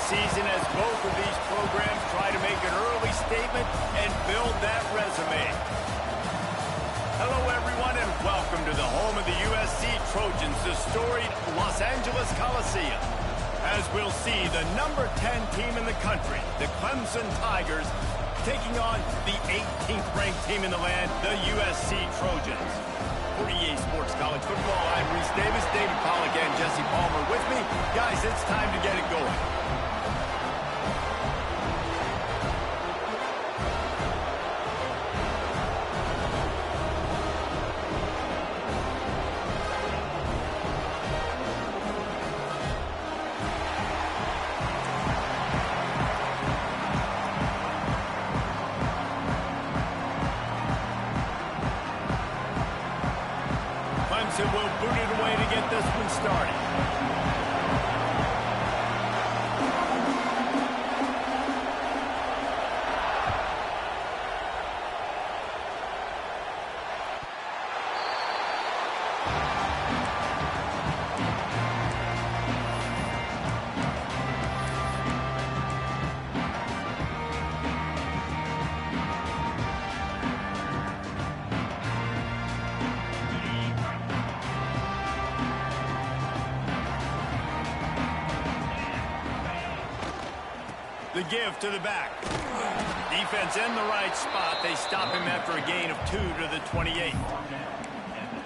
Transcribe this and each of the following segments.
season as both of these programs try to make an early statement and build that resume. Hello, everyone, and welcome to the home of the USC Trojans, the storied Los Angeles Coliseum. As we'll see, the number 10 team in the country, the Clemson Tigers, taking on the 18th ranked team in the land, the USC Trojans. For EA Sports College Football, I'm Reese Davis, David Pollack, and Jesse Palmer with me. Guys, it's time to get it going. Clemson will boot it away to get this one started. The give to the back. Defense in the right spot. They stop him after a gain of 2 to the 28.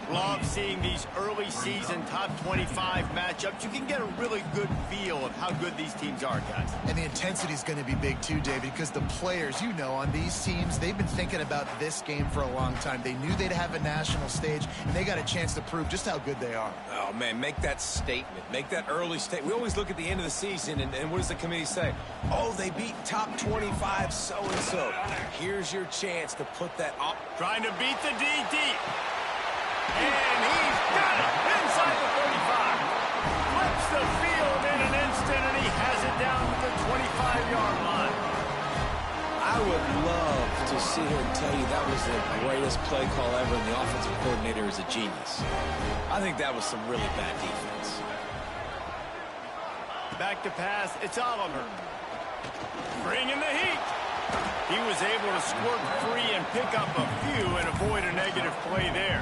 Love seeing these early season top 25 matchups. You can get a really good feel of how good these teams are, guys. And the intensity is going to be big too, David, because the players, you know, on these teams, they've been thinking about this game for a long time. They knew they'd have a national stage, and they got a chance to prove just how good they are. Oh, man, make that statement. Make that early statement. We always look at the end of the season, and what does the committee say? Oh, they beat top 25 so-and-so. Here's your chance to put that up. Trying to beat the D deep. And he's got it inside the 35. Flips the field in an instant, and he has it down to the 25-yard line. I would love to sit here and tell you that was the greatest play call ever, and the offensive coordinator is a genius. I think that was some really bad defense. Back to pass, it's Oliver. Bringing the heat. He was able to squirt free and pick up a few and avoid a negative play there.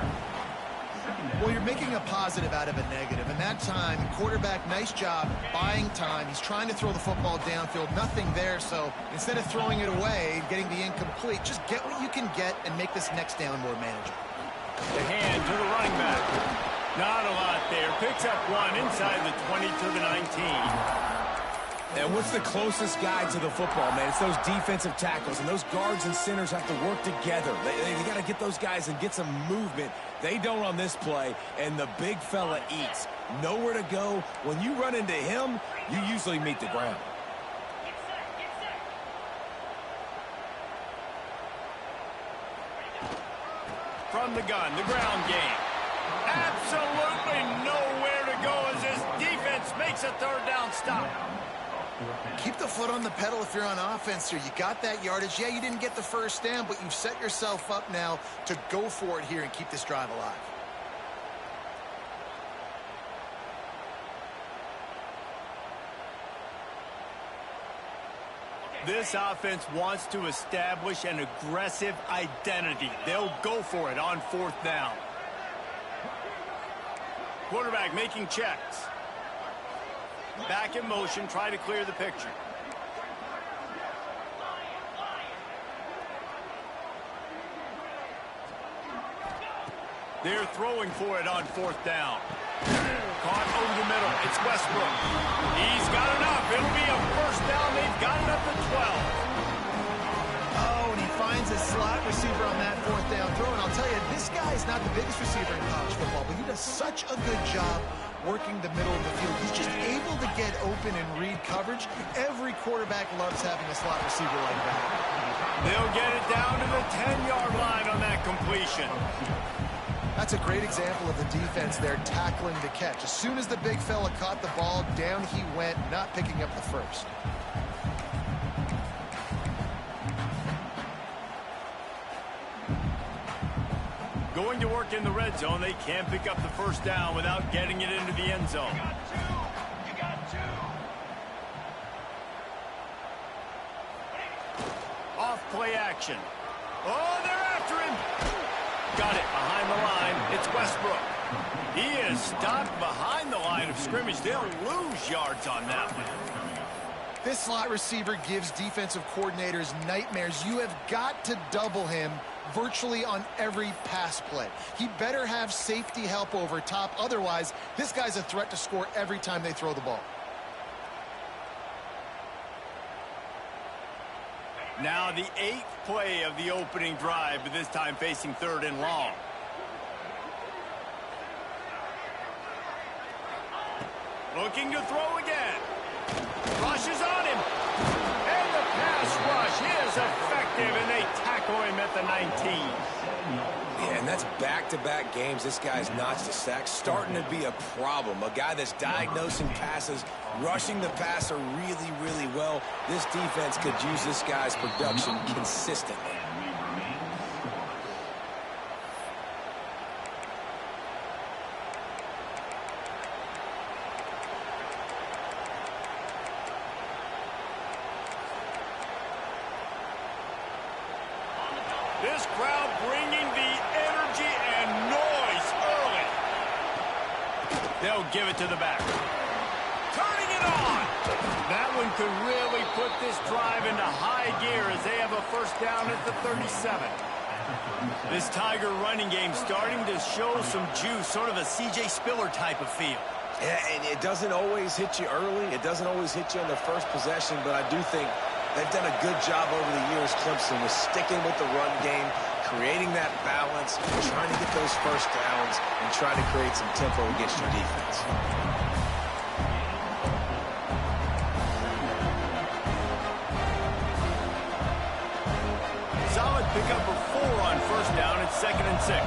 Well, you're making a positive out of a negative, and that time, quarterback, nice job buying time. He's trying to throw the football downfield, nothing there, so instead of throwing it away, getting the incomplete, just get what you can get and make this next down more manageable. The hand to the running back. Not a lot there. Picks up one inside the 20 to the 19. And what's the closest guy to the football, man? It's those defensive tackles, and those guards and centers have to work together. They got to get those guys and get some movement. They don't on this play, and the big fella eats. Nowhere to go. When you run into him, you usually meet the ground. From the gun, the ground game. Absolutely nowhere to go as this defense makes a third down stop. Keep the foot on the pedal if you're on offense here. You got that yardage. Yeah, you didn't get the first down, but you've set yourself up now to go for it here and keep this drive alive. This offense wants to establish an aggressive identity. They'll go for it on fourth down. Quarterback making checks. Back in motion, try to clear the picture. They're throwing for it on fourth down. Caught over the middle. It's Westbrook. He's got enough. It'll be a first down. They've got it up to 12. Oh, and he finds a slot receiver on that fourth down throw. And I'll tell you, this guy is not the biggest receiver in college football, but he does such a good job working the middle of the field. He's just able to get open and read coverage. Every quarterback loves having a slot receiver like that. They'll get it down to the 10-yard line on that completion. That's a great example of the defense there tackling the catch. As soon as the big fella caught the ball, down he went, not picking up the first. Going to work in the red zone. They can't pick up the first down without getting it into the end zone. play action. Oh, they're after him. Got it behind the line. It's Westbrook. He is stopped behind the line of scrimmage. They'll lose yards on that one. This slot receiver gives defensive coordinators nightmares. You have got to double him virtually on every pass play. He better have safety help over top. Otherwise, this guy's a threat to score every time they throw the ball. Now the 8th play of the opening drive, but this time facing 3rd and long. Looking to throw again. Rushes on him. And the pass rush is effective, and they tackle him at the 19. Yeah, and that's back-to-back games. This guy's notched a sack, starting to be a problem. A guy that's diagnosing passes, rushing the passer really, really well. This defense could use this guy's production consistently. This crowd bringing the energy and noise early. They'll give it to the back. Turning it on. That one could really put this drive into high gear as they have a first down at the 37. This Tiger running game starting to show some juice, sort of a C.J. Spiller type of feel. Yeah, and it doesn't always hit you early. It doesn't always hit you on the first possession, but I do think they've done a good job over the years, Clemson, with sticking with the run game, creating that balance, trying to get those first downs, and trying to create some tempo against your defense. Solid pickup of 4 on first down. It's 2nd and 6.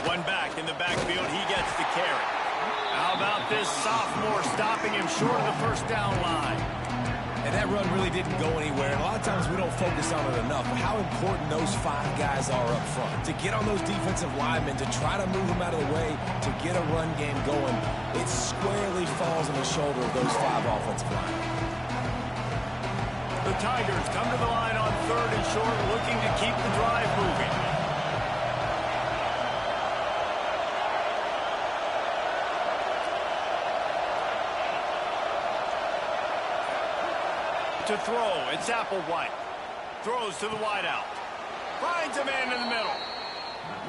One back in the backfield, he gets the carry. How about this sophomore stopping him short of the first down line? And that run really didn't go anywhere. And a lot of times we don't focus on it enough, but how important those 5 guys are up front. To get on those defensive linemen, to try to move them out of the way, to get a run game going, it squarely falls on the shoulder of those 5 offensive linemen. The Tigers come to the line on 3rd and short, looking to keep the drive moving. To throw, it's Applewhite. Throws to the wideout. Finds a man in the middle.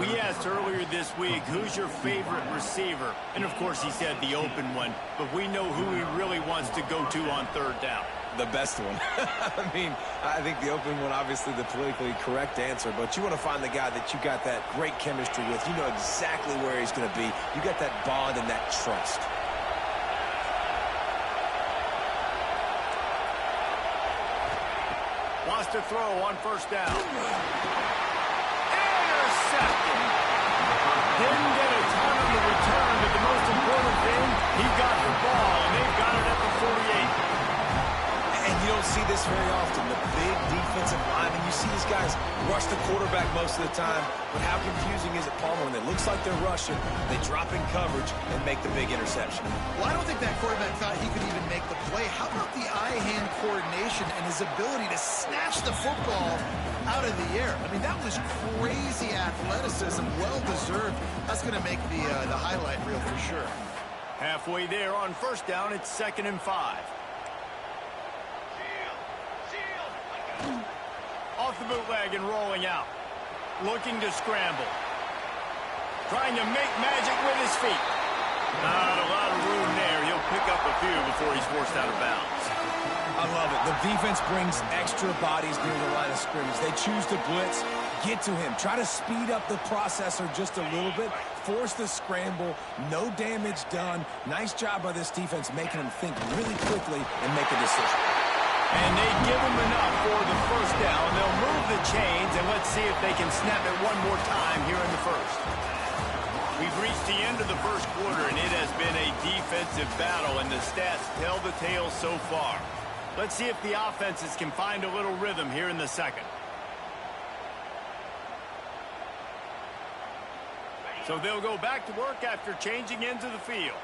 We asked earlier this week, who's your favorite receiver? And of course he said the open one, but we know who he really wants to go to on 3rd down. The best one. I mean, I think the open one, obviously the politically correct answer, but you want to find the guy that you got that great chemistry with. You know exactly where he's going to be. You got that bond and that trust. Wants to throw on first down. Intercepted. Didn't get a ton on the return, but the most important thing, he got the ball, and they've got it at the 48. And you don't see this very often. The big defensive linemen, you see these guys rush the quarterback most of the time, but how confusing is it, Palmer, when it looks like they're rushing, they drop in coverage and make the big interception? Well, I don't think that quarterback thought he could even make the play. How about the eye-hand coordination and his ability to snatch the football out of the air? I mean, that was crazy athleticism, well-deserved. That's going to make the highlight reel for sure. Halfway there on first down, it's 2nd and 5. Off the bootleg and rolling out. Looking to scramble. Trying to make magic with his feet. Not a lot of room there. He'll pick up a few before he's forced out of bounds. I love it. The defense brings extra bodies near the line of scrimmage. They choose to blitz, get to him, try to speed up the processor just a little bit, force the scramble, no damage done. Nice job by this defense making him think really quickly and make a decision. And they give him enough for the first down. They'll move the chains, and let's see if they can snap it one more time here in the first. We've reached the end of the first quarter, and it has been a defensive battle, and the stats tell the tale so far. Let's see if the offenses can find a little rhythm here in the second. So they'll go back to work after changing into the field.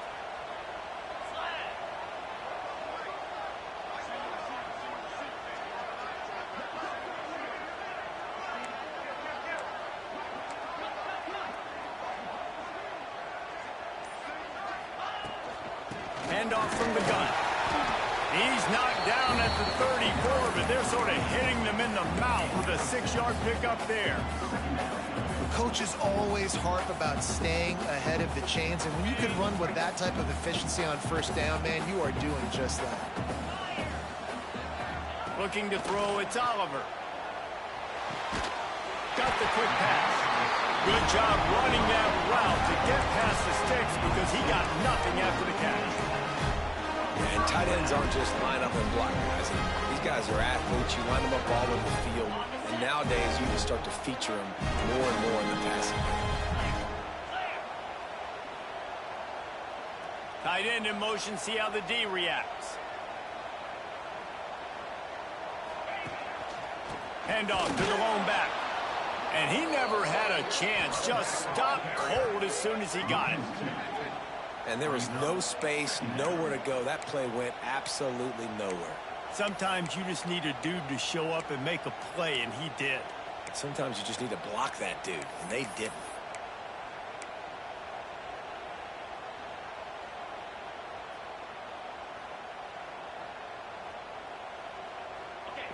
Handoff from the gun. He's knocked down at the 34, but they're sort of hitting them in the mouth with a 6-yard pickup there. Coaches always harp about staying ahead of the chains, and when you can run with that type of efficiency on first down, man, you are doing just that. Looking to throw, it's Oliver. Got the quick pass. Good job running that route to get past the sticks because he got nothing after the catch. And tight ends aren't just line up and block guys. These guys are athletes. You line them up all over the field. And nowadays, you can start to feature them more and more in the passing game. Tight end in motion. See how the D reacts. Handoff to the lone back. And he never had a chance. Just stopped cold as soon as he got it. And there was no space, nowhere to go. That play went absolutely nowhere. Sometimes you just need a dude to show up and make a play, and he did. Sometimes you just need to block that dude, and they didn't.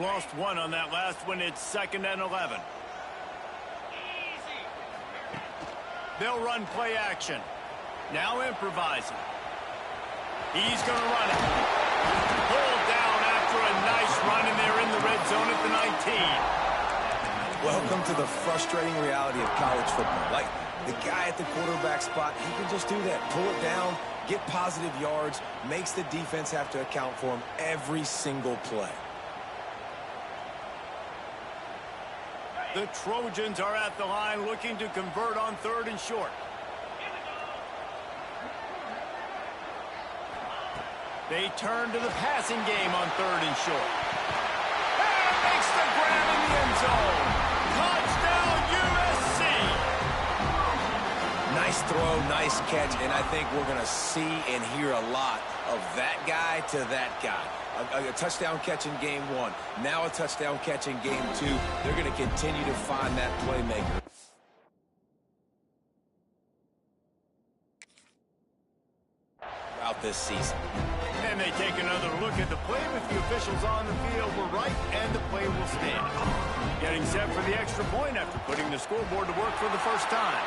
Lost one on that last one. It's 2nd and 11. They'll run play action. Now improvising. He's going to run it. Pulled down after a nice run, and they're in the red zone at the 19. Welcome to the frustrating reality of college football. Like, the guy at the quarterback spot, he can just do that. Pull it down, get positive yards, makes the defense have to account for him every single play. The Trojans are at the line looking to convert on 3rd and short. They turn to the passing game on 3rd and short. And makes the grab in the end zone. Touchdown, USC. Nice throw, nice catch, and I think we're going to see and hear a lot of that guy to that guy. A touchdown catch in game 1. Now a touchdown catch in game 2. They're going to continue to find that playmaker. Throughout this season. And they take another look at the play with the officials on the field were right, and the play will stand. Getting set for the extra point after putting the scoreboard to work for the first time.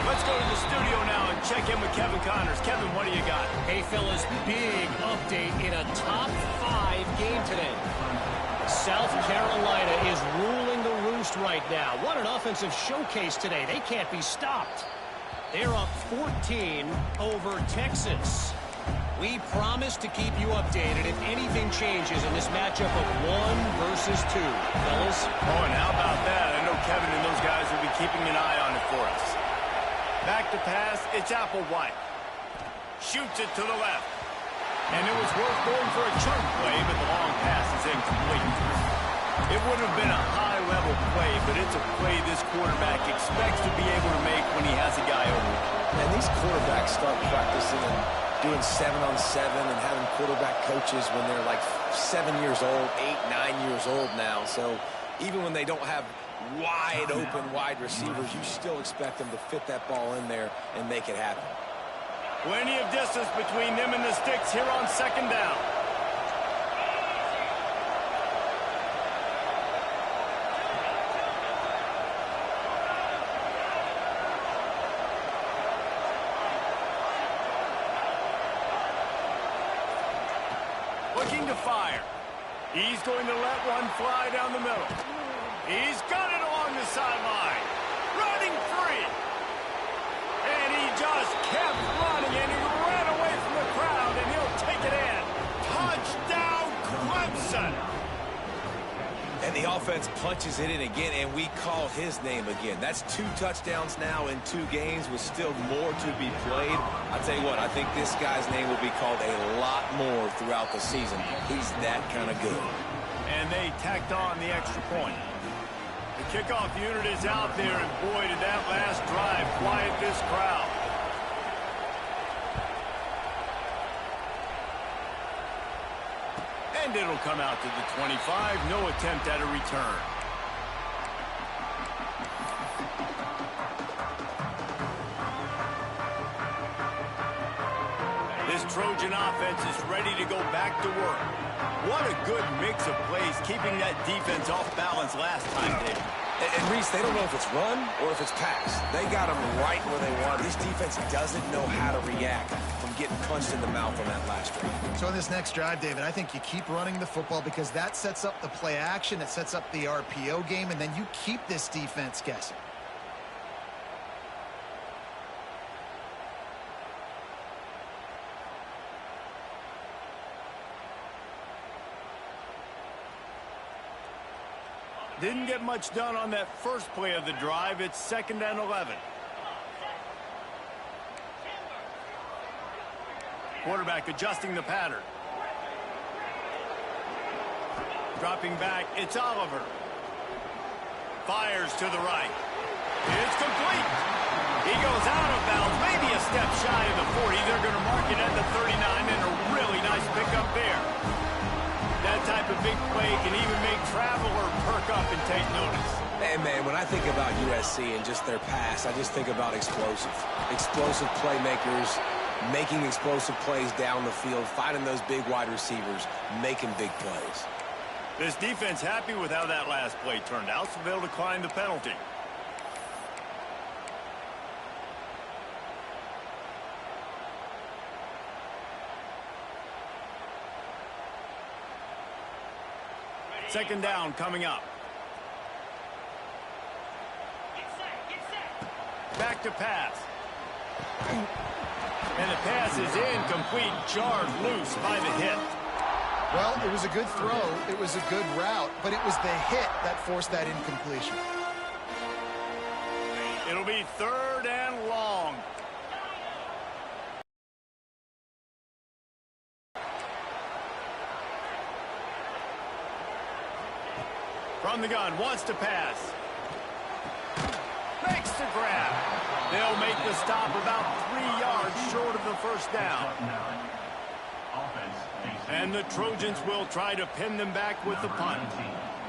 Let's go to the studio now and check in with Kevin Connors. Kevin, what do you got? Hey, fellas, big update in a top 5 game today. South Carolina is ruling the roost right now. What an offensive showcase today. They can't be stopped. They're up 14 over Texas. We promise to keep you updated if anything changes in this matchup of 1 versus 2. Fellas? Oh, and how about that? I know Kevin and those guys will be keeping an eye on it for us. Back to pass, it's Applewhite. Shoots it to the left. And it was worth going for a chunk play, but the long pass is incomplete. It would have been a high-level play, but it's a play this quarterback expects to be able to make when he has a guy over. And these quarterbacks start practicing and doing 7-on-7 and having quarterback coaches when they're like 7 years old, 8, 9 years old now. So even when they don't have wide open wide receivers, you still expect them to fit that ball in there and make it happen. Plenty of distance between them and the sticks here on 2nd down. Looking to fire. He's going to let one fly down the middle. He's got it along the sideline. Running free. And he just kept running, and he ran away from the crowd, and he'll take it in. Touchdown, Clemson. And the offense punches it in again, and we call his name again. That's 2 touchdowns now in 2 games with still more to be played. I'll tell you what, I think this guy's name will be called a lot more throughout the season. He's that kind of good. And they tacked on the extra point. The kickoff unit is out there, and boy, did that last drive quiet this crowd. And it'll come out to the 25. No attempt at a return. This Trojan offense is ready to go back to work. What a good mix of plays, keeping that defense off balance last time, David. And Reese, they don't know if it's run or if it's pass. They got them right where they want. This defense doesn't know how to react from getting punched in the mouth on that last drive. So in this next drive, David, I think you keep running the football because that sets up the play action, it sets up the RPO game, and then you keep this defense guessing. Didn't get much done on that first play of the drive. It's 2nd and 11. Quarterback adjusting the pattern. Dropping back, it's Oliver. Fires to the right. It's complete. He goes out of bounds, maybe a step shy of the 40. They're going to mark it at the 39, and a really nice pickup there. That type of big play can even make Traveler perk up and take notice. And, man, when I think about USC and just their pass, I just think about explosive. Explosive playmakers, making explosive plays down the field, finding those big wide receivers, making big plays. This defense happy with how that last play turned out, so they'll decline the penalty. Second down coming up. Back to pass. And the pass is incomplete, jarred loose by the hit. Well, it was a good throw, it was a good route, but it was the hit that forced that incompletion. It'll be 3rd and long. From the gun, wants to pass. Makes the grab. They'll make the stop about 3 yards short of the first down. And the Trojans will try to pin them back with the punt.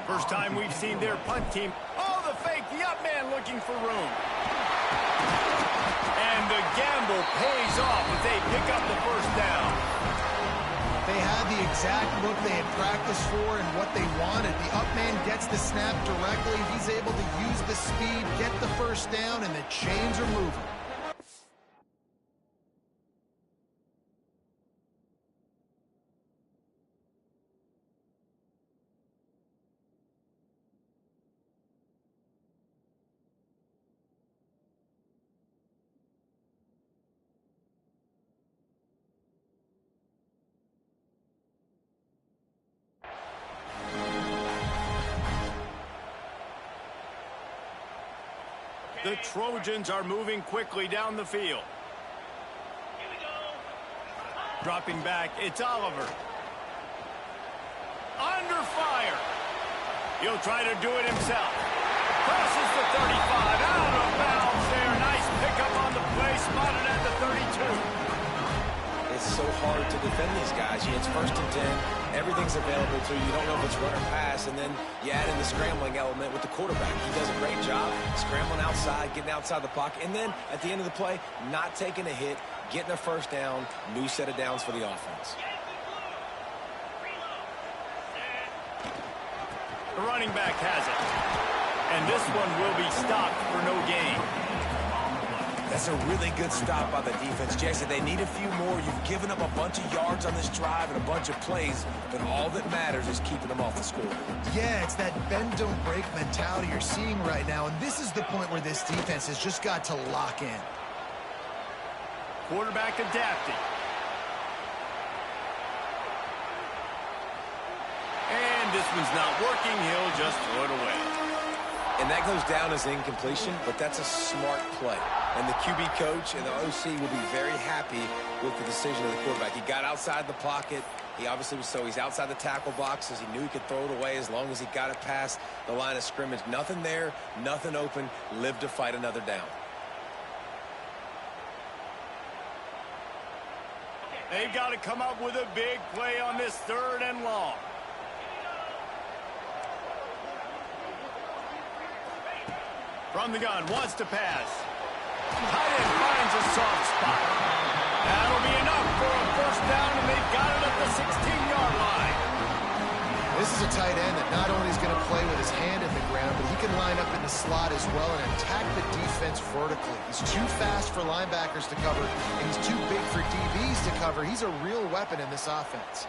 First time we've seen their punt team. Oh, the fake, the up man looking for room. And the gamble pays off as they pick up the first down. They had the exact look they had practiced for and what they wanted. The up man gets the snap directly. He's able to use the speed, get the first down, and the chains are moving. The Trojans are moving quickly down the field. Dropping back, it's Oliver. Under fire. He'll try to do it himself. Crosses the 35, out of bounds there. Nice pickup on the play, spotted at the 32. It's so hard to defend these guys. It's 1st and 10. Everything's available to you. You don't know if it's run or pass, and then you add in the scrambling element with the quarterback. He does a great job scrambling outside, getting outside the pocket, and then at the end of the play, not taking a hit, getting a first down, new set of downs for the offense. The running back has it. And this one will be stopped for no gain. That's a really good stop by the defense, Jason. They need a few more. You've given up a bunch of yards on this drive and a bunch of plays, but all that matters is keeping them off the score. Yeah, it's that bend, don't break mentality you're seeing right now, and this is the point where this defense has just got to lock in. Quarterback adapting. And this one's not working. He'll just throw it away. And that goes down as an incompletion, but that's a smart play. And the QB coach and the OC will be very happy with the decision of the quarterback. He got outside the pocket, He obviously was, so he's outside the tackle boxes. He knew he could throw it away as long as he got it past the line of scrimmage. Nothing there, nothing open. Lived to fight another down. They've got to come up with a big play on this 3rd and long. From the gun, wants to pass. Tight end finds a soft spot. That'll be enough for a 1st down, and they've got it at the 16-yard line. This is a tight end that not only is going to play with his hand in the ground, but he can line up in the slot as well and attack the defense vertically. He's too fast for linebackers to cover, and he's too big for DBs to cover. He's a real weapon in this offense.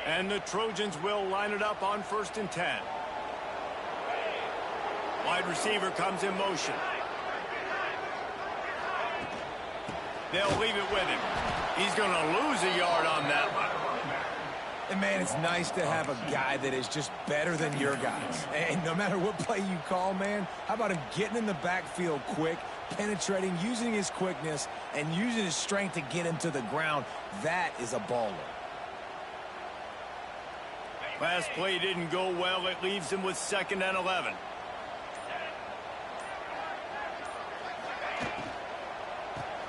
And the Trojans will line it up on 1st and 10. Wide receiver comes in motion. They'll leave it with him. He's going to lose a yard on that one. And, man, it's nice to have a guy that is just better than your guys. And no matter what play you call, man, how about him getting in the backfield quick, penetrating, using his quickness, and using his strength to get him to the ground? That is a baller. Last play didn't go well. It leaves him with 2nd and 11.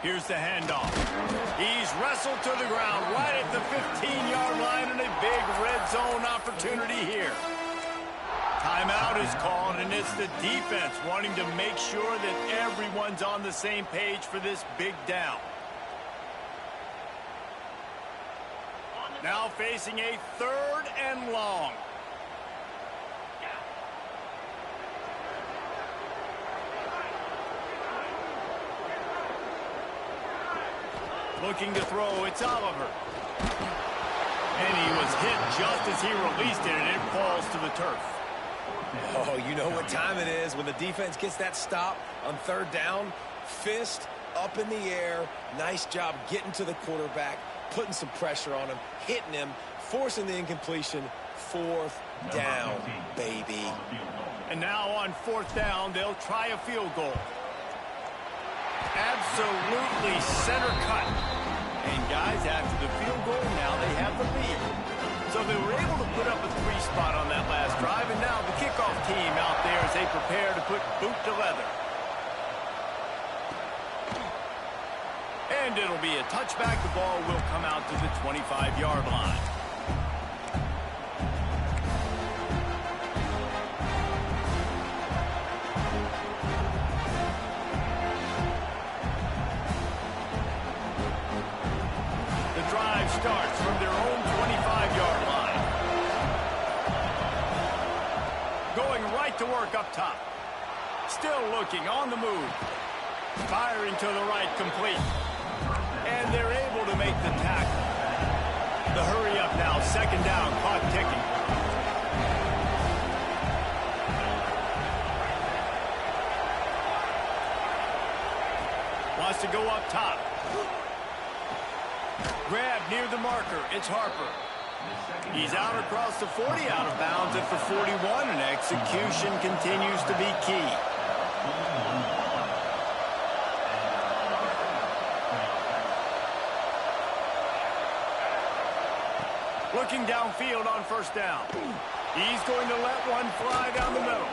Here's the handoff. He's wrestled to the ground right at the 15-yard line, and a big red zone opportunity here. Timeout is called, and it's the defense wanting to make sure that everyone's on the same page for this big down. Now facing a 3rd and long. Looking to throw, it's Oliver. And he was hit just as he released it, and it falls to the turf. Oh, you know what time it is when the defense gets that stop on 3rd down. Fist up in the air. Nice job getting to the quarterback, putting some pressure on him, hitting him, forcing the incompletion. 4th down, baby. And now on 4th down, they'll try a field goal. Absolutely center cut. And guys, after the field goal, now they have the lead. So they were able to put up a 3 spot on that last drive, and now the kickoff team out there as they prepare to put boot to leather. And it'll be a touchback. The ball will come out to the 25-yard line. Starts from their own 25-yard line. Going right to work up top. Still looking on the move. Firing to the right, complete. And they're able to make the tackle. The hurry up now, 2nd down, clock ticking. Wants to go up top. Grab near the marker. It's Harper. He's out across the 40, out of bounds at the 41, and execution continues to be key. Looking downfield on 1st down. He's going to let one fly down the middle.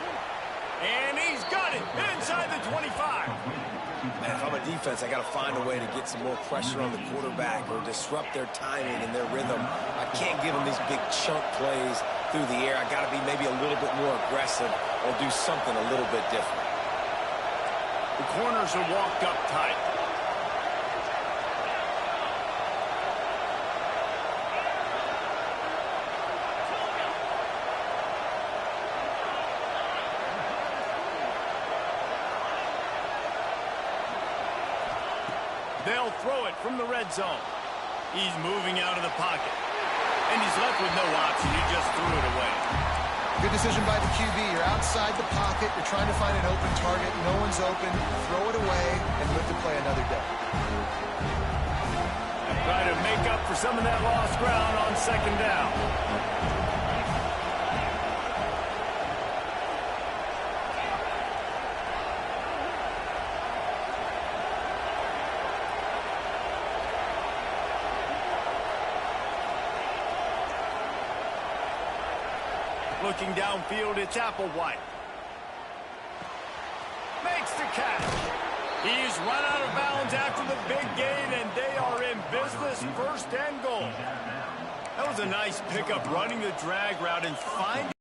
And he's got it inside the 25. Man, if I'm a defense, I got to find a way to get some more pressure on the quarterback or disrupt their timing and their rhythm. I can't give them these big chunk plays through the air. I got to be maybe a little bit more aggressive or do something a little bit different. The corners are walked up tight. They'll throw it from the red zone. He's moving out of the pocket. And he's left with no option. He just threw it away. Good decision by the QB. You're outside the pocket. You're trying to find an open target. No one's open. Throw it away and live to play another day. Try to make up for some of that lost ground on 2nd down. Looking downfield, it's Applewhite. Makes the catch. He's run out of bounds after the big gain, and they are in business, first and goal. That was a nice pickup, running the drag route and finding.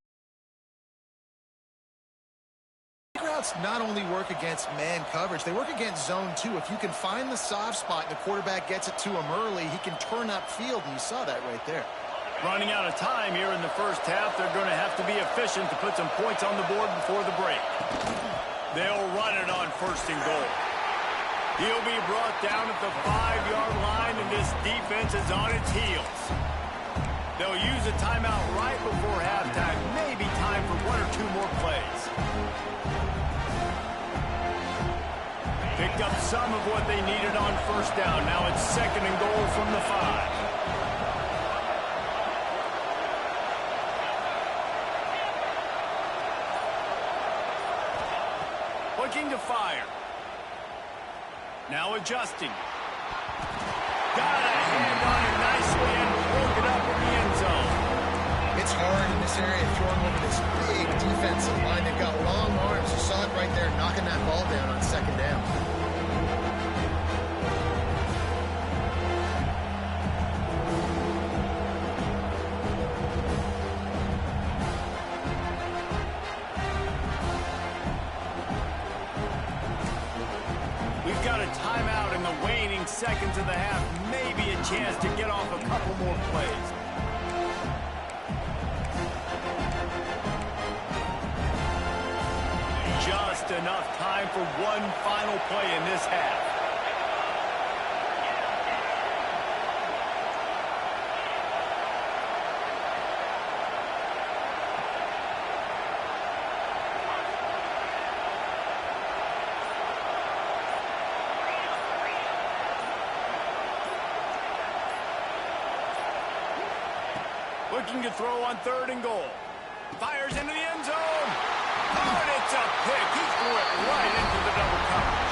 Routes not only work against man coverage, they work against zone too. If you can find the soft spot and the quarterback gets it to him early, he can turn upfield, and you saw that right there. Running out of time here in the first half, they're going to have to be efficient to put some points on the board before the break. They'll run it on first and goal. He'll be brought down at the 5-yard line, and this defense is on its heels. They'll use a timeout right before halftime. Maybe time for 1 or 2 more plays. Picked up some of what they needed on first down. Now it's second and goal from the 5. Looking to fire. Now adjusting. Got a hand on it nicely and broke it up in the end zone. It's hard in this area throwing over this big defensive line. They've got long arms. You saw it right there, knocking that ball down on second down. We've got a timeout in the waning seconds of the half. Maybe a chance to get off a couple more plays. Just enough time for one final play in this half. Looking to throw on third and goal. Fires into the end zone. Oh, and it's a pick. He threw it right into the double coverage.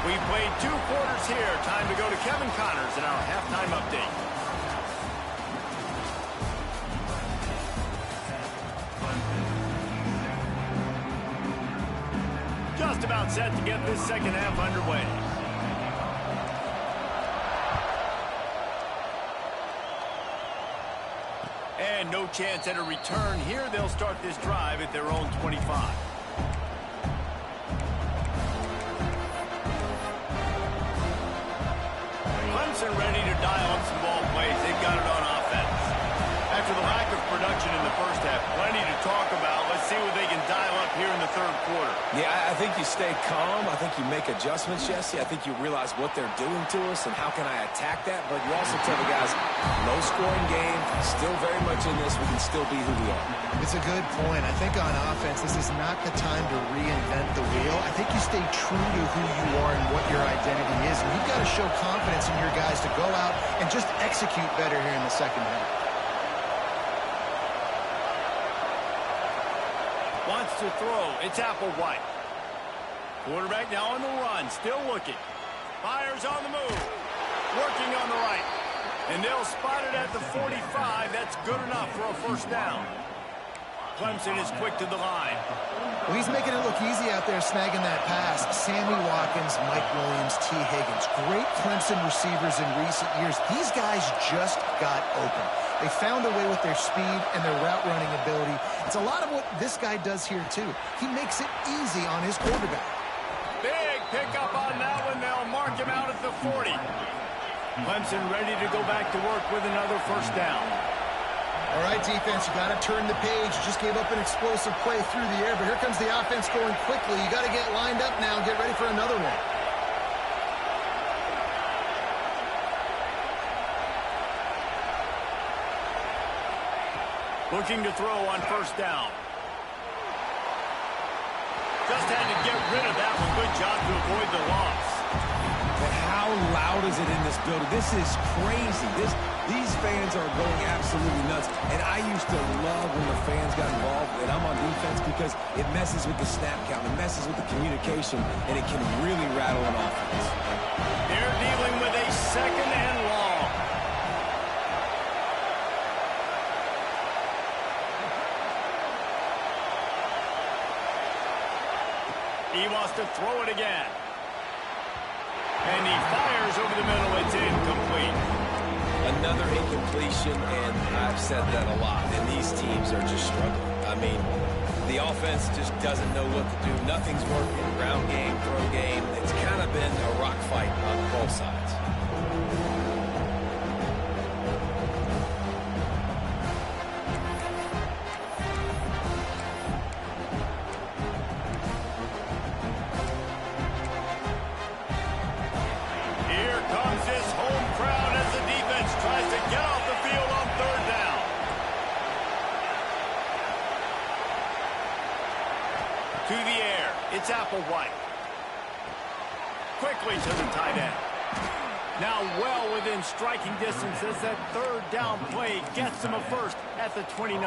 We've played 2 quarters here. Time to go to Kevin Connors in our halftime update. Just about set to get this second half underway. And no chance at a return here. They'll start this drive at their own 25. Clemson ready to dial up some ball plays. They've got it on offense. After the lack of production in the first half, plenty to talk about. Let's see what they can dial up here in the third quarter. Yeah, I think you stay calm. I think you make adjustments, Jesse. I think you realize what they're doing to us and how can I attack that. But you also tell the guys, low-scoring game, still very much in this. We can still be who we are. It's a good point. I think on offense, this is not the time to reinvent the wheel. I think you stay true to who you are and what your identity is. And you've got to show confidence in your guys to go out and just execute better here in the second half. Wants to throw. It's Applewhite. Quarterback now on the run. Still looking. Fires on the move. Working on the right. And they'll spot it at the 45. That's good enough for a first down. Clemson is quick to the line. Well, he's making it look easy out there snagging that pass. Sammy Watkins, Mike Williams, T. Higgins. Great Clemson receivers in recent years. These guys just got open. They found a way with their speed and their route running ability. It's a lot of what this guy does here, too. He makes it easy on his quarterback. Big pickup on that one. They'll mark him out at the 40. Clemson ready to go back to work with another first down. All right, defense, you got to turn the page. You just gave up an explosive play through the air, but here comes the offense going quickly. You got to get lined up now and get ready for another one. Looking to throw on first down. Just had to get rid of that one. Good job to avoid the loss. But how loud is it in this building? This is crazy. These fans are going absolutely nuts. And I used to love when the fans got involved, and I'm on defense, because it messes with the snap count. It messes with the communication, and it can really rattle an offense. They're dealing with a second and long. He wants to throw it again. And he fires over the middle. It's incomplete. Another incompletion, and I've said that a lot, and these teams are just struggling. I mean, the offense just doesn't know what to do. Nothing's working. Ground game, throw game. It's kind of been a rock fight on both sides. Here comes his home crowd as the defense tries to get off the field on third down. To the air, it's Applewhite. Quickly to the tight end. Now well within striking distance as that third down play gets him a first at the 29.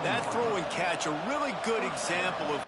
That throw and catch, a really good example of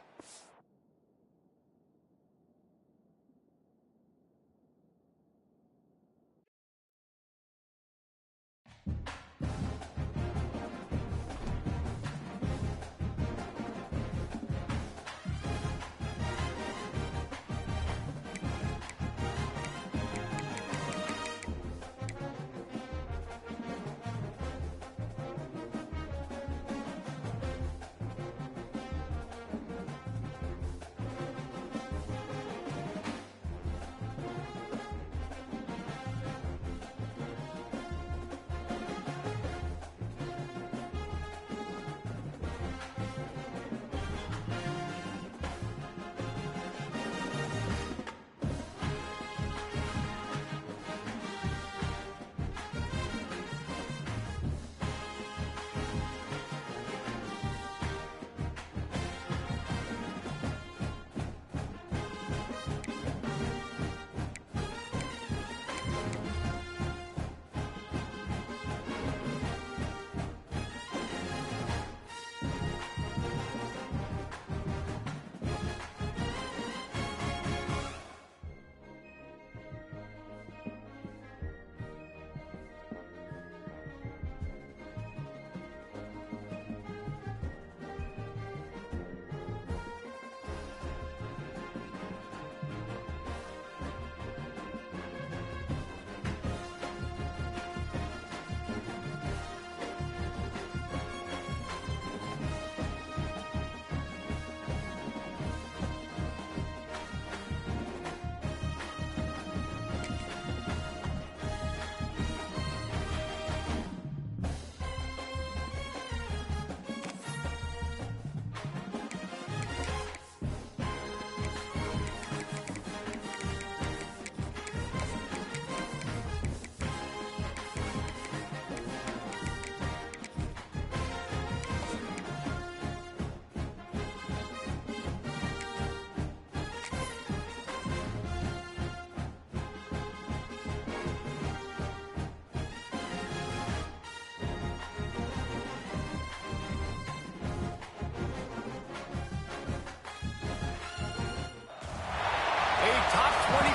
top 25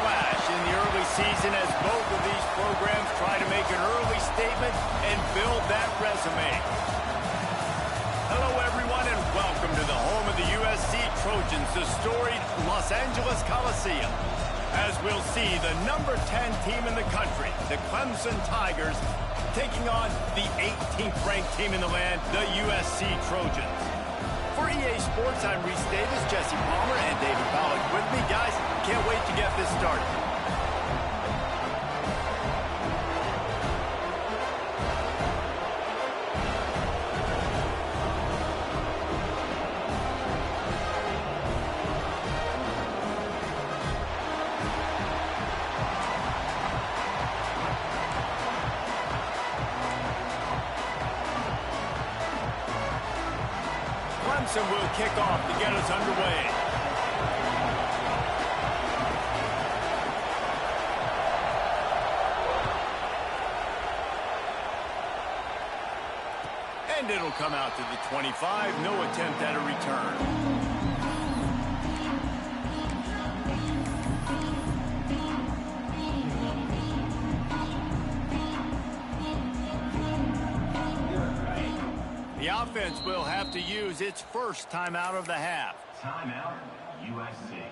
flash in the early season as both of these programs try to make an early statement and build that resume. Hello, everyone, and welcome to the home of the USC Trojans, the storied Los Angeles Coliseum. As we'll see, the number 10 team in the country, the Clemson Tigers, taking on the 18th ranked team in the land, the USC Trojans. For EA Sports, I'm Reese Davis, Jesse Palmer, and David Pollack with me. Guys, can't wait to get this started. Clemson will kick off to get us underway. And it'll come out to the 25. No attempt at a return. The offense will have to use its first time out of the half. Timeout, USC.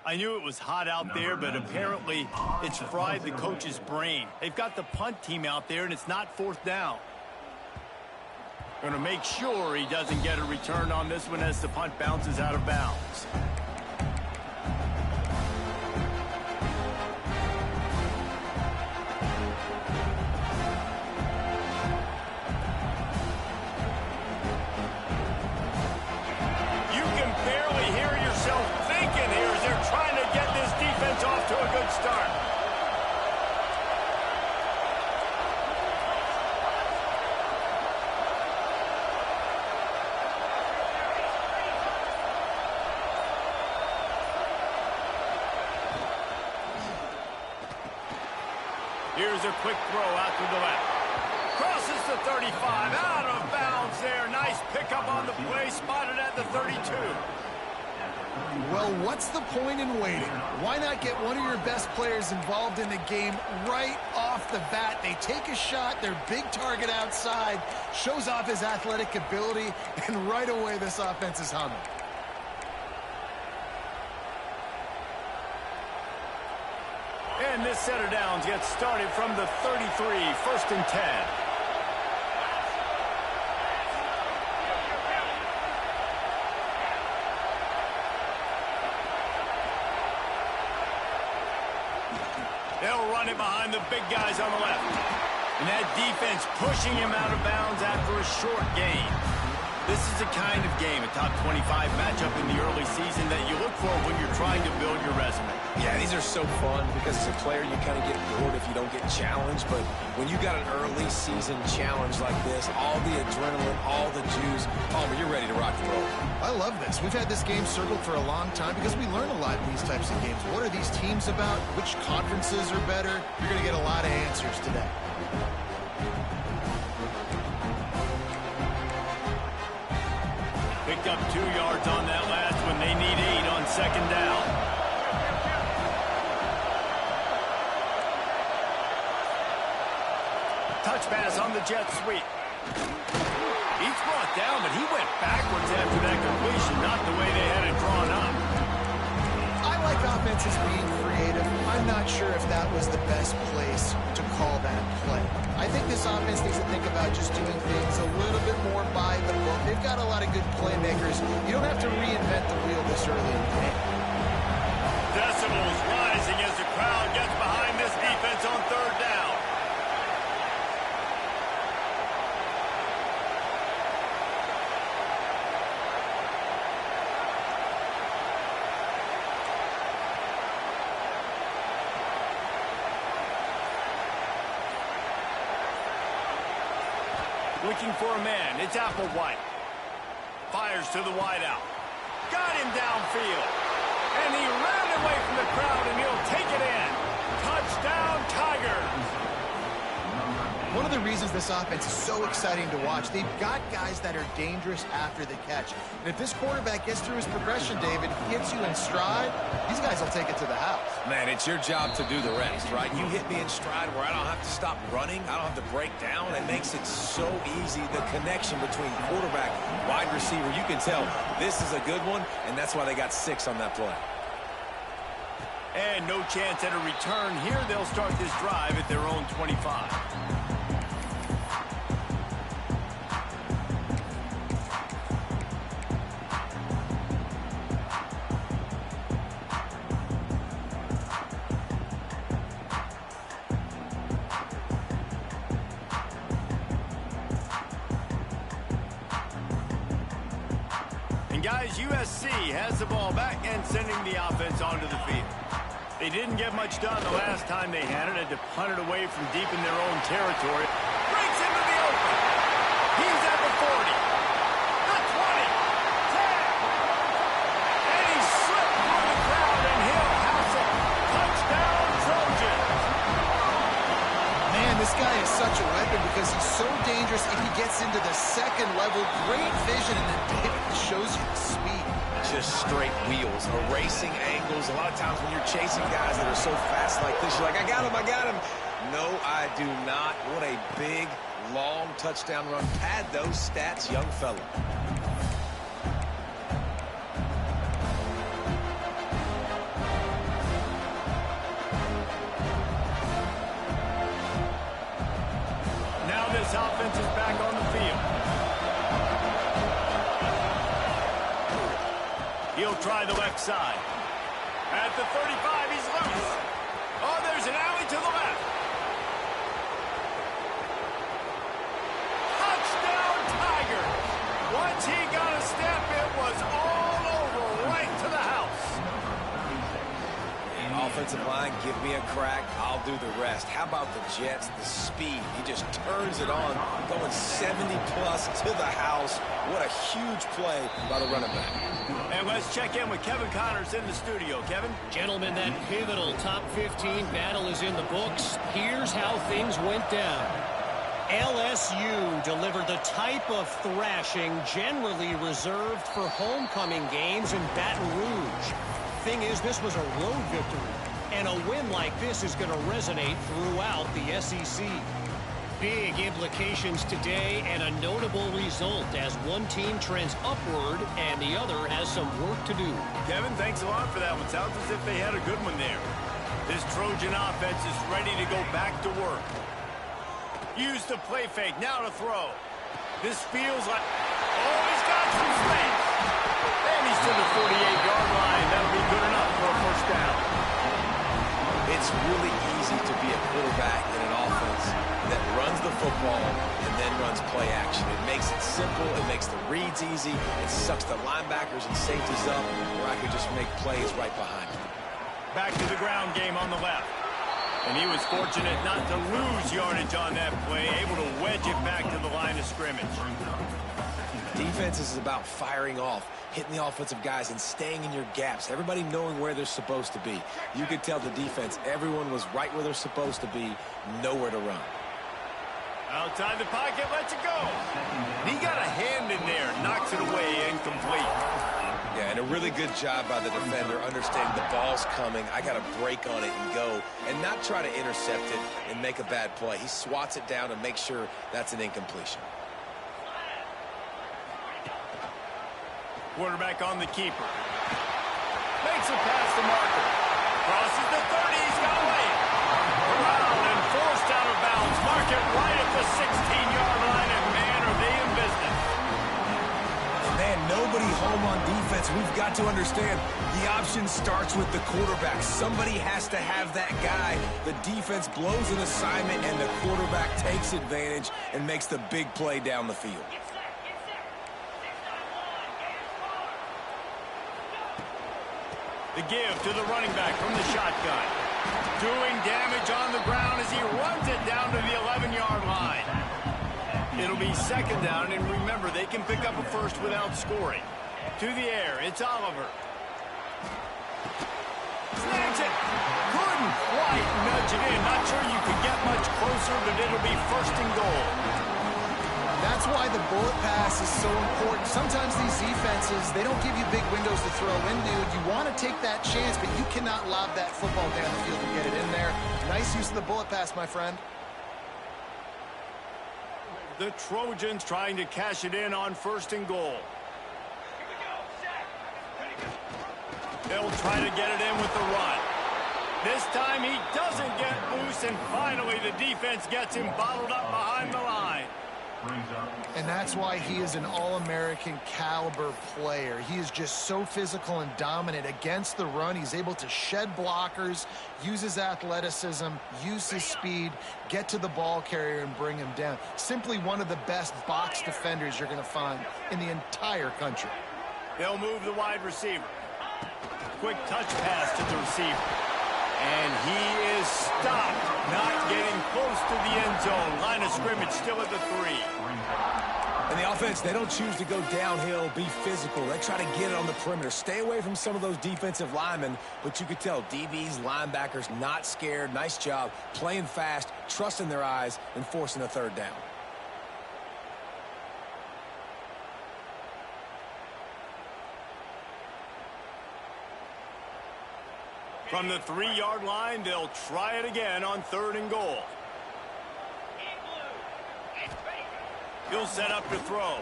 I knew it was hot out there, but apparently it's fried the coach's brain. They've got the punt team out there, and it's not fourth down. Going to make sure he doesn't get a return on this one as the punt bounces out of bounds. You can barely hear yourself thinking here as they're trying to get this defense off to a good start. Here's a quick throw out to the left. Crosses the 35, out of bounds there. Nice pickup on the play, spotted at the 32. Well, what's the point in waiting? Why not get one of your best players involved in the game right off the bat? They take a shot, their big target outside, shows off his athletic ability, and right away this offense is humming. And this set of downs gets started from the 33, 1st and 10. They'll run it behind the big guys on the left. And that defense pushing him out of bounds after a short gain. This is the kind of game, a top 25 matchup in the early season, that you look for when you're trying to build your resume. Yeah, these are so fun because as a player you kind of get bored if you don't get challenged, but when you got an early season challenge like this, all the adrenaline, all the juice, you're ready to rock and roll. I love this. We've had this game circled for a long time because we learn a lot in these types of games. What are these teams about? Which conferences are better? You're going to get a lot of answers today. Picked up 2 yards on that last one. They need 8 on 2nd down. Touch pass on the jet sweep. He's brought down, but he went backwards after that completion, not the way they had it drawn up. I like offenses being creative. I'm not sure if that was the best place to call that play. I think this offense needs to think about just doing things a little bit more by the book. They've got a lot of good playmakers. You don't have to reinvent the wheel this early in the game. Decibels rising as the crowd gets behind this defense on 3rd down. Looking for a man. It's Applewhite. Fires to the wideout. Got him downfield. And he ran away from the crowd, and he'll take it in. Touchdown, Tigers. One of the reasons this offense is so exciting to watch, they've got guys that are dangerous after the catch. And if this quarterback gets through his progression, David, hits you in stride, these guys will take it to the house. Man, it's your job to do the rest, right? You hit me in stride where I don't have to stop running. I don't have to break down. It makes it so easy. The connection between quarterback, wide receiver, you can tell this is a good one, and that's why they got 6 on that play. And no chance at a return here. They'll start this drive at their own 25. Guys, USC has the ball back and sending the offense onto the field. They didn't get much done the last time they had it to punt it away from deep in their own territory. Breaks into the open. He's at the 40, the 20, 10. And he slipped through the crowd, and he'll house it. Touchdown, Trojans. Man, this guy is such a weapon because he's so dangerous if he gets into the second level. Great vision, and then David shows you the speed. just straight wheels, erasing angles. A lot of times when you're chasing guys that are so fast like this, you're like, I got him. No, I do not. What a big, long touchdown run. Pad those stats, young fella. Now this offense is back on the field. He'll try the left side. At the 35, he's loose. Oh, there's an alley to the left. Touchdown, Tiger. Once he got a step, it was all over, right to the house. Offensive line, give me a crack. I'll do the rest. How about the Jets, the speed? He just turns it on, going 70-plus to the house. What a huge play by the running back. And let's check in with Kevin Connors in the studio. Kevin? Gentlemen, that pivotal top 15 battle is in the books. Here's how things went down. LSU delivered the type of thrashing generally reserved for homecoming games in Baton Rouge. Thing is, this was a road victory, and a win like this is going to resonate throughout the SEC. Big implications today and a notable result as one team trends upward and the other has some work to do. Kevin, thanks a lot for that one. Sounds as if they had a good one there. This Trojan offense is ready to go back to work. Use the play fake, now to throw. This feels like... Oh, he's got some space. And he's to the 48-yard line. That'll be good enough for a first down. It's really easy to be a quarterback in an offense that runs the football and then runs play action. It makes it simple. It makes the reads easy. It sucks the linebackers and safeties up, where I could just make plays right behind them. Back to the ground game on the left. And he was fortunate not to lose yardage on that play, able to wedge it back to the line of scrimmage. Defense is about firing off, hitting the offensive guys and staying in your gaps. Everybody knowing where they're supposed to be. You could tell the defense, everyone was right where they're supposed to be, nowhere to run. Outside the pocket, lets it go. He got a hand in there, knocks it away, incomplete. Yeah, and a really good job by the defender understanding the ball's coming. I got to break on it and go and not try to intercept it and make a bad play. He swats it down and makes sure that's an incompletion. Quarterback on the keeper. Makes it past the marker. Crosses the 30. He's got to wait. Around and forced out of bounds. Mark it right at the 16-yard line. And, man, are they in business. Man, nobody home on defense. We've got to understand the option starts with the quarterback. Somebody has to have that guy. The defense blows an assignment, and the quarterback takes advantage and makes the big play down the field. The give to the running back from the shotgun. Doing damage on the ground as he runs it down to the 11-yard line. It'll be second down, and remember, they can pick up a first without scoring. To the air, it's Oliver. Snags it. Couldn't quite nudge it in. Not sure you could get much closer, but it'll be first and goal. That's why the bullet pass is so important. Sometimes these defenses, they don't give you big windows to throw into. You want to take that chance, but you cannot lob that football down the field and get it in there. Nice use of the bullet pass, my friend. The Trojans trying to cash it in on first and goal. They'll try to get it in with the run. This time he doesn't get loose, and finally the defense gets him bottled up behind the line. And that's why he is an all-American caliber player. He is just so physical and dominant against the run. He's able to shed blockers, use his athleticism, use his speed, get to the ball carrier and bring him down. Simply one of the best box defenders you're going to find in the entire country. They'll move the wide receiver. Quick touch pass to the receiver. And he is stopped, not getting close to the end zone. Line of scrimmage still at the 3. And the offense, they don't choose to go downhill, be physical. They try to get it on the perimeter. Stay away from some of those defensive linemen, but you could tell DBs, linebackers, not scared. Nice job playing fast, trusting their eyes, and forcing a third down. From the 3-yard line, they'll try it again on 3rd and goal. He'll set up to throw.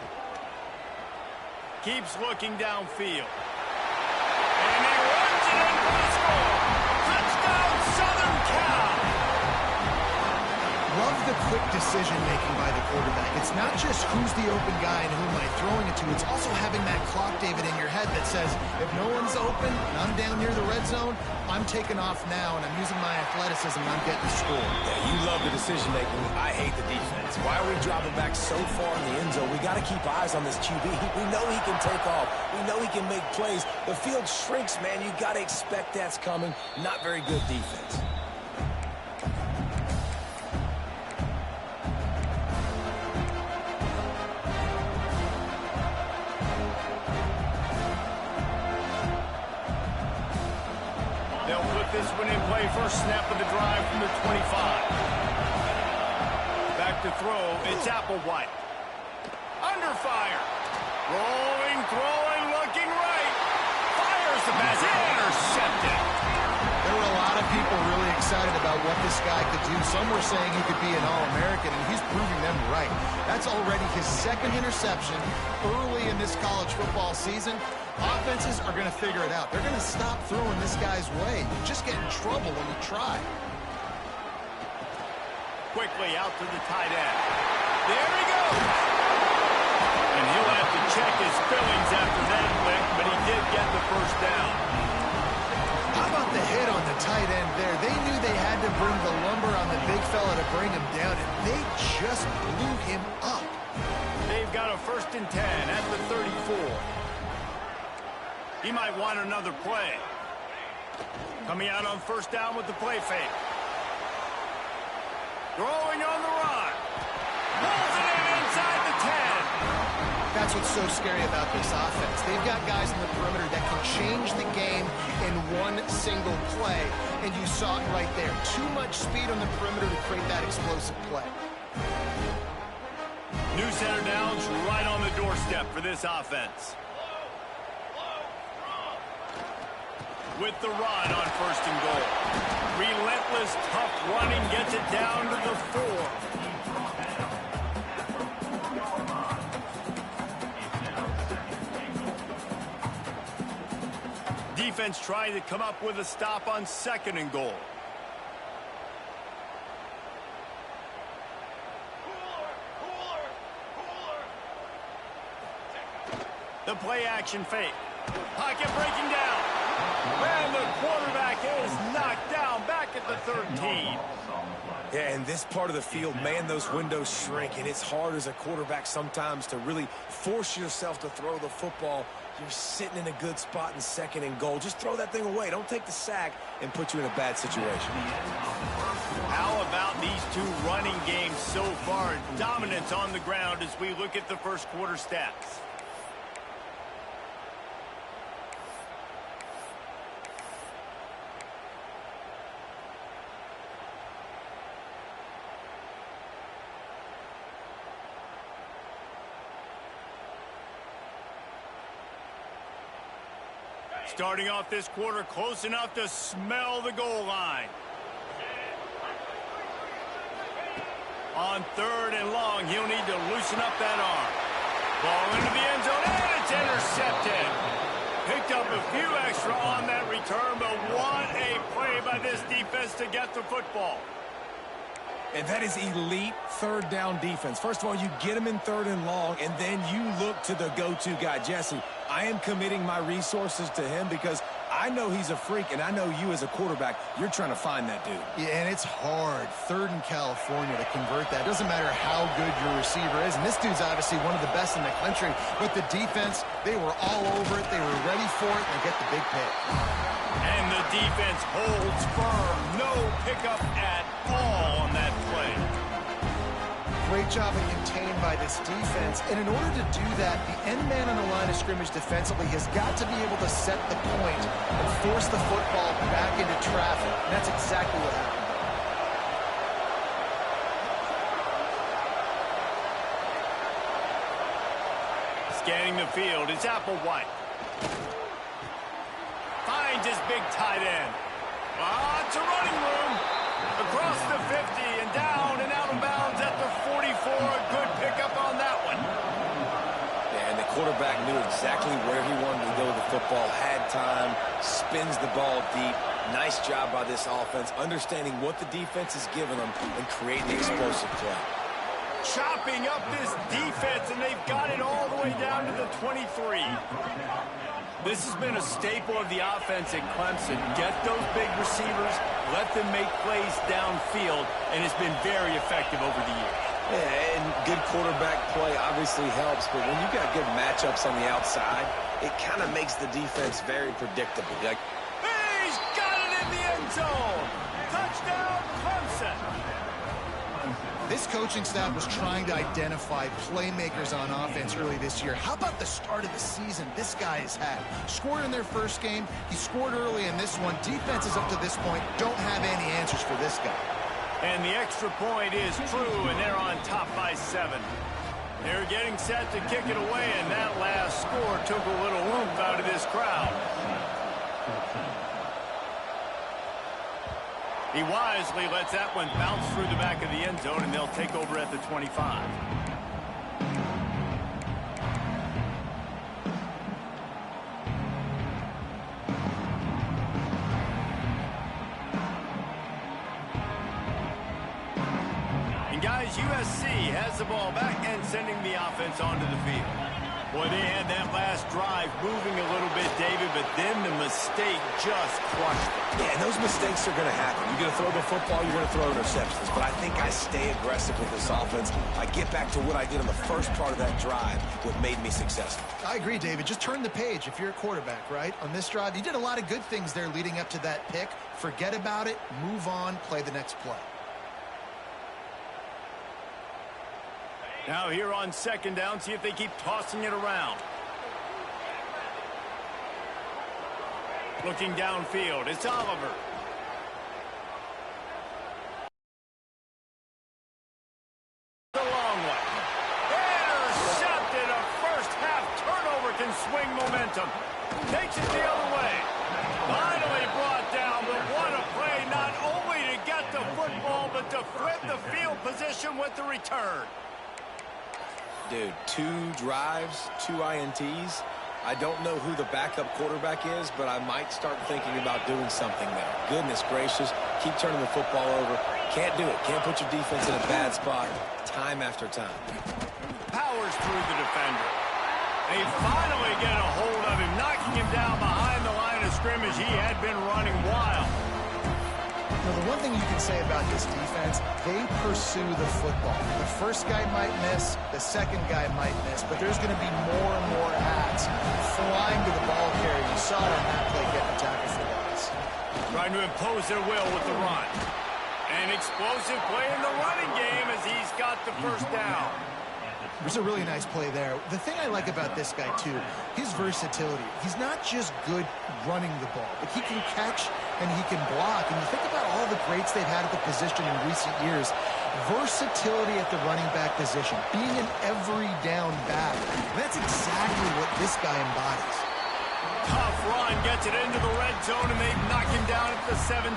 Keeps looking downfield. And he runs it in for the score. Touchdown, Southern Cal! Love the quick decision-making by the quarterback. It's not just who's the open guy and who am I throwing it to. It's also having that clock, David, in your head that says, if no one's open and I'm down near the red zone, I'm taking off now and I'm using my athleticism and I'm getting the score. Yeah, you love the decision-making. I hate the defense. Why are we dropping back so far in the end zone? We got to keep eyes on this QB. We know he can take off. We know he can make plays. The field shrinks, man. You got to expect that's coming. Not very good defense. This one in play, first snap of the drive from the 25. Back to throw, it's Applewhite. Under fire. Rolling, throwing, looking right. Fires the pass, intercepted. There were a lot of people really excited about what this guy could do. Some were saying he could be an All-American, and he's proving them right. That's already his 2nd interception early in this college football season. Offenses are going to figure it out. They're going to stop throwing this guy's way. You just get in trouble when you try. Quickly out to the tight end. There he goes. And he'll have to check his fillings after that lick, but he did get the first down. How about the hit on the tight end there? They knew they had to bring the lumber on the big fella to bring him down, and they just blew him up. They've got a 1st and 10 at the 34. He might want another play. Coming out on 1st down with the play fake. Throwing on the run. Pulls it in inside the 10. That's what's so scary about this offense. They've got guys in the perimeter that can change the game in one single play, and you saw it right there. Too much speed on the perimeter to create that explosive play. New center downs right on the doorstep for this offense. With the run on 1st and goal. Relentless, tough running gets it down to the 4. Defense trying to come up with a stop on 2nd and goal. The play action fake. Pocket breaking down. And the quarterback is knocked down back at the 13. Yeah, in this part of the field, man, those windows shrink, and it's hard as a quarterback sometimes to really force yourself to throw the football. You're sitting in a good spot in 2nd and goal. Just throw that thing away. Don't take the sack and put you in a bad situation. How about these two running games so far? Dominance on the ground as we look at the 1st quarter stats. Starting off this quarter close enough to smell the goal line. On 3rd and long, he'll need to loosen up that arm. Ball into the end zone, and it's intercepted. Picked up a few extra on that return, but what a play by this defense to get the football. And that is elite 3rd down defense. First of all, you get him in 3rd and long, and then you look to the go-to guy, Jesse. I am committing my resources to him because I know he's a freak, and I know you as a quarterback, you're trying to find that dude. Yeah, and it's hard, 3rd in California, to convert that. Doesn't matter how good your receiver is, and this dude's obviously one of the best in the country, but the defense, they were all over it, they were ready for it, and they get the big pick. And the defense holds firm. No pickup at all on that play. Great job of contained by this defense. And in order to do that, the end man on the line of scrimmage defensively has got to be able to set the point and force the football back into traffic. And that's exactly what happened. Scanning the field, it's Applewhite. Finds his big tight end. Lots of running room. Across the 50 and down and out of bounds at the 44. A good pickup on that one. Yeah, and the quarterback knew exactly where he wanted to go with the football, had time, spins the ball deep. Nice job by this offense, understanding what the defense is giving them and creating the explosive play. Chopping up this defense, and they've got it all the way down to the 23. This has been a staple of the offense at Clemson. Get those big receivers, let them make plays downfield, and it's been very effective over the years. Yeah, and good quarterback play obviously helps, but when you got good matchups on the outside, it kind of makes the defense very predictable. Like, he's got it in the end zone. Touchdown, Clemson. This coaching staff was trying to identify playmakers on offense early this year. How about the start of the season this guy has had? Scored in their first game. He scored early in this one. Defenses up to this point don't have any answers for this guy. And the extra point is true, and they're on top by 7. They're getting set to kick it away, and that last score took a little oomph out of this crowd. He wisely lets that one bounce through the back of the end zone, and they'll take over at the 25. And guys, USC has the ball back and sending the offense onto the field. Boy, they had that last drive moving a little bit, David, but then the mistake just crushed it. yeah, and those mistakes are going to happen. You're going to throw the football, you're going to throw interceptions. But I think I stay aggressive with this offense. I get back to what I did on the first part of that drive, what made me successful. I agree, David. Just turn the page if you're a quarterback, right? On this drive, you did a lot of good things there leading up to that pick. Forget about it, move on, play the next play. Now here on second down, see if they keep tossing it around. Looking downfield, it's Oliver. The long one. Intercepted. A first half turnover can swing momentum. Takes it the other way. Finally brought down, but what a play, not only to get the football, but to flip the field position with the return. Dude, 2 drives, 2 INTs. I don't know who the backup quarterback is, but I might start thinking about doing something there. Goodness gracious, keep turning the football over. Can't do it. Can't put your defense in a bad spot time after time. Powers through the defender. They finally get a hold of him, knocking him down behind the line of scrimmage. He had been running wild. Now, the one thing you can say about this defense, they pursue the football. The first guy might miss, the second guy might miss, but there's going to be more and more hats flying to the ball carrier. You saw it on that play getting a tackle for loss. Trying to impose their will with the run. An explosive play in the running game as he's got the first down. There's a really nice play there. The thing I like about this guy, too, his versatility. He's not just good running the ball, but he can catch and he can block. And you think about all the greats they've had at the position in recent years. Versatility at the running back position, being an every down back. That's exactly what this guy embodies. Tough run, gets it into the red zone, and they knock him down at the 17.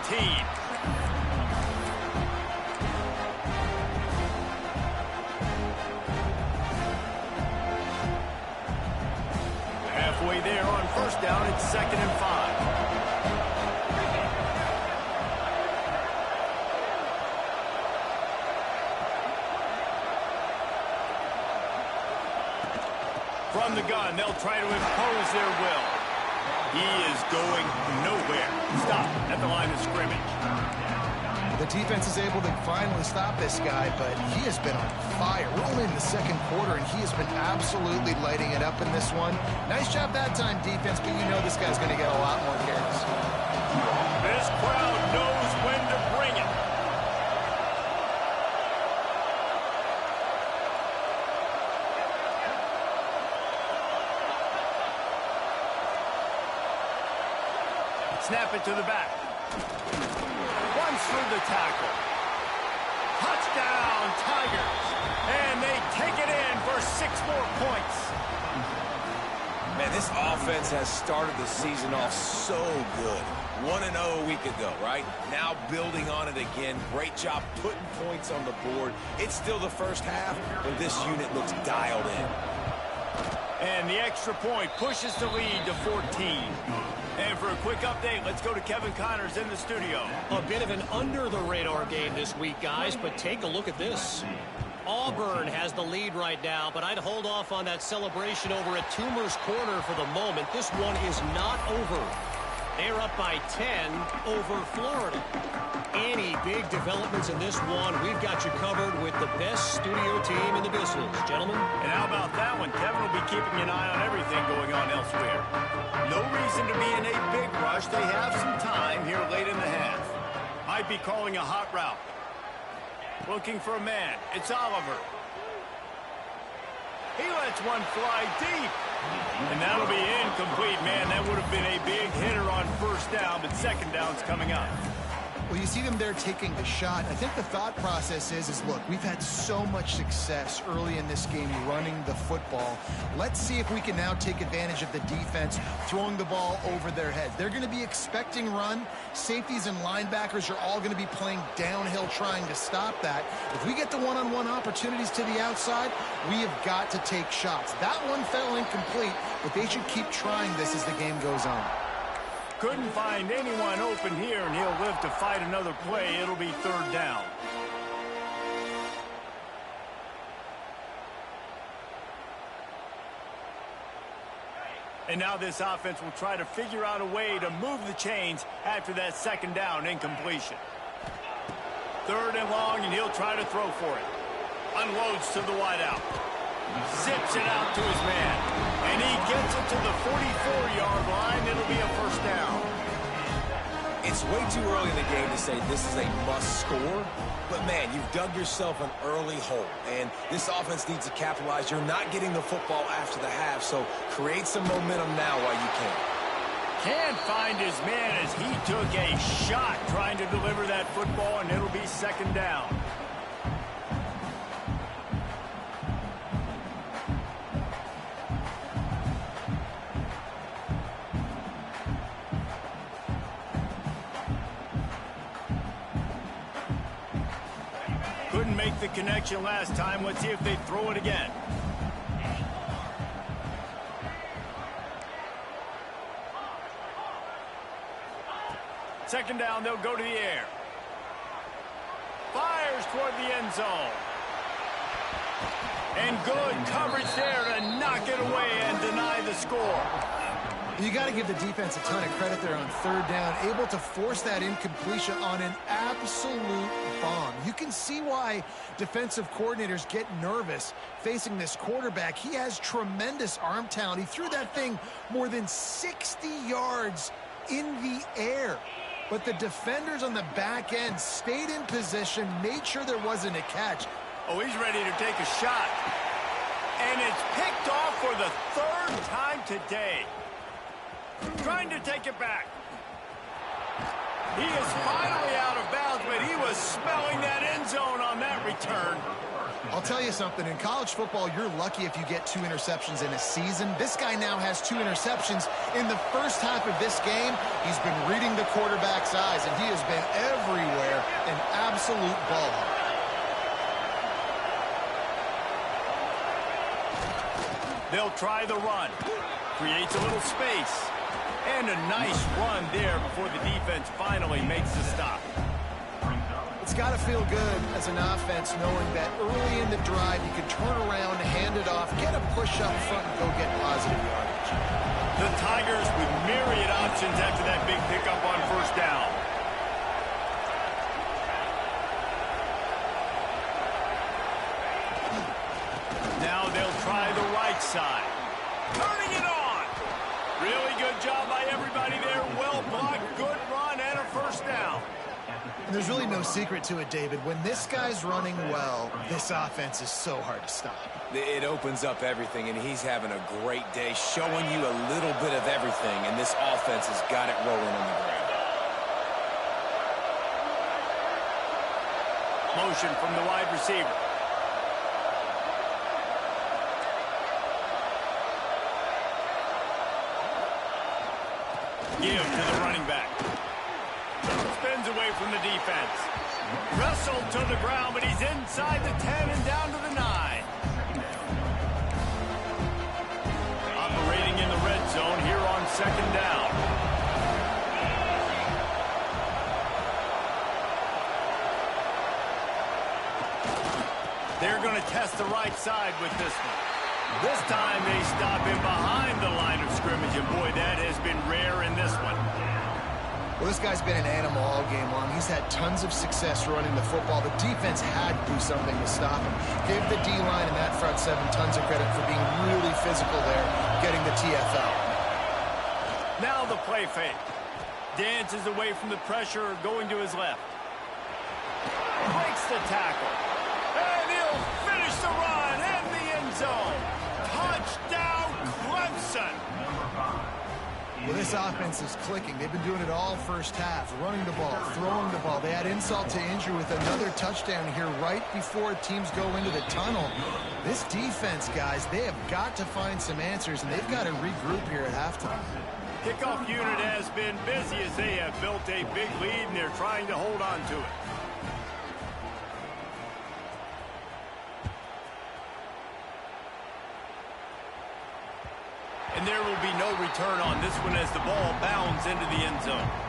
Halfway there on first down, it's 2nd and 5. From the gun, they'll try to impose their will. He is going nowhere. Stop at the line of scrimmage. The defense is able to finally stop this guy, but he has been on fire. We're only in the second quarter, and he has been absolutely lighting it up in this one. Nice job that time, defense, but you know this guy's going to get a lot more carries. This crowd knows when to bring it. Snap it to the back. Runs through the tackle. Touchdown, Tigers. And they take it in for 6 more points. Man, this offense has started the season off so good. 1-0 a week ago, right? Now building on it again. Great job putting points on the board. It's still the first half, but this unit looks dialed in. And the extra point pushes the lead to 14. And for a quick update, let's go to Kevin Connors in the studio. A bit of an under-the-radar game this week, guys, but take a look at this. Auburn has the lead right now, but I'd hold off on that celebration over at Toomer's Corner for the moment. This one is not over. They're up by 10 over Florida. Any big developments in this one, we've got you covered with the best studio team in the business, gentlemen. And how about that one? Kevin will be keeping an eye on everything going on elsewhere. No reason to be in a big rush. They have some time here late in the half. Might be calling a hot route. Looking for a man. It's Oliver. He lets one fly deep. And that'll be incomplete, man. That would have been a big hitter on first down, but second down's coming up. Well, you see them there taking the shot. I think the thought process is look, we've had so much success early in this game running the football. Let's see if we can now take advantage of the defense throwing the ball over their heads. They're going to be expecting run. Safeties and linebackers are all going to be playing downhill trying to stop that. If we get the one-on-one opportunities to the outside, we have got to take shots. That one fell incomplete, but they should keep trying this as the game goes on. Couldn't find anyone open here, and he'll live to fight another play. It'll be third down. And now this offense will try to figure out a way to move the chains after that second down incompletion. Third and long, and he'll try to throw for it. Unloads to the wideout. Zips it out to his man. And he gets it to the 44-yard line. It'll be a first down. It's way too early in the game to say this is a must score. But, man, you've dug yourself an early hole. And this offense needs to capitalize. You're not getting the football after the half, so create some momentum now while you can. Can't find his man as he took a shot trying to deliver that football, and it'll be second down. Couldn't make the connection last time. Let's see if they throw it again. Second down, they'll go to the air. Fires toward the end zone. And good coverage there to knock it away and deny the score. You got to give the defense a ton of credit there on third down, able to force that incompletion on an absolute bomb. You can see why defensive coordinators get nervous facing this quarterback. He has tremendous arm talent. He threw that thing more than 60 yards in the air. But the defenders on the back end stayed in position, made sure there wasn't a catch. Oh, he's ready to take a shot. And it's picked off for the third time today. Trying to take it back. He is finally out of bounds, but he was smelling that end zone on that return. I'll tell you something. In college football, you're lucky if you get 2 interceptions in a season. This guy now has 2 interceptions. In the first half of this game, he's been reading the quarterback's eyes, and he has been everywhere, an absolute ball hawk. They'll try the run. Creates a little space. And a nice run there before the defense finally makes the stop. It's got to feel good as an offense knowing that early in the drive you can turn around, hand it off, get a push up front, and go get positive yardage. The Tigers with myriad options after that big pickup on first down. Now they'll try the right side. Turning it on. Really good job by everybody there. Well blocked, good run, and a first down. And there's really no secret to it, David. When this guy's running well, this offense is so hard to stop. It opens up everything, and he's having a great day, showing you a little bit of everything, and this offense has got it rolling on the ground. Motion from the wide receiver. Give to the running back. away from the defense. Wrestled to the ground, but he's inside the 10 and down to the 9. Operating in the red zone here on 2nd down. They're going to test the right side with this one. This time they stop him behind the line of scrimmage, and boy, that has been rare in this one. Well, this guy's been an animal all game long. He's had tons of success running the football. The defense had to do something to stop him. Give the D-line and that front seven tons of credit for being really physical there, getting the TFL. Now the play fake. Dances away from the pressure, going to his left. Breaks the tackle. And he'll finish the run in the end zone. Touchdown, Clemson. Well, this offense is clicking. They've been doing it all first half, running the ball, throwing the ball. They had insult to injury with another touchdown here right before teams go into the tunnel. This defense, guys, they have got to find some answers, and they've got to regroup here at halftime. Kickoff unit has been busy as they have built a big lead, and they're trying to hold on to it. And there will be no return on this one as the ball bounds into the end zone.